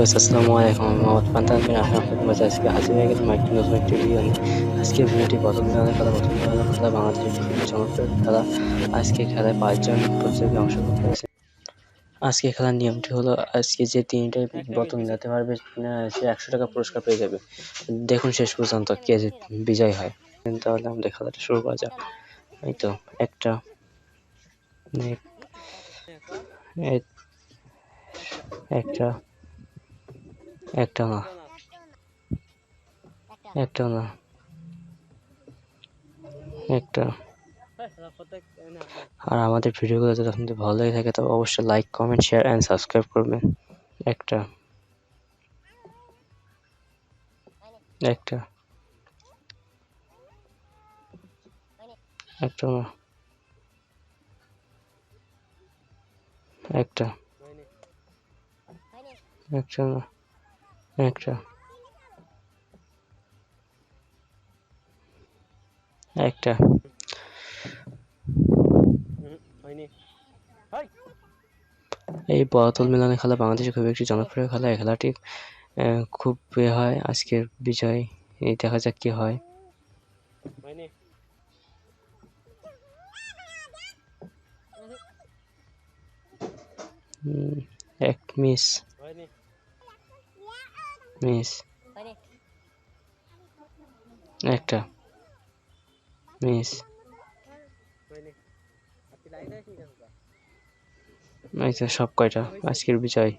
Guys, আসসালামু আলাইকুম। আমি মোহাম্মদ পান্তা আমি আপনাদের মাঝে আজকে হাজির হয়ে গেলাম একটি নতুন একটি ভিডিও নিয়ে। আজকের ভিডিওটি বোতল মেলানোর খেলা। বোতল মেলানোর খেলা বাংলাদেশের একটি খুবই জনপ্রিয় খেলা। আজকে খেলায় 5 জন প্রতিযোগী অংশগ্রহণ করেছে। আজকে খেলার নিয়মটি হলো, আজকে যে তিনটাই বোতল মেলাতে পারবে সে 100 টাকা পুরস্কার পেয়ে যাবে। দেখুন শেষ পর্যন্ত কে বিজয় হয়। তাহলে আমাদের খেলাটা শুরু করা যাক। এই তো একটা এক- একটা একটা না একটা না একটা। আর আমাদের ভিডিওগুলো যদি আপনাদের ভালো লেগে থাকে তবে অবশ্যই like, comment, share and subscribe করবেন। একটা একটা একটা না একটা একটা না একটা একটা এই বোতল মেলানো খেলা বাংলাদেশে খুব একটি জনপ্রিয় খেলা। এই খেলাটি খুব হয়। আজকের বিজয় এই দেখা যাক কি হয়। এক মিস মিস একটা মিস। এই তো সব কয়টা আজকের বিজয়।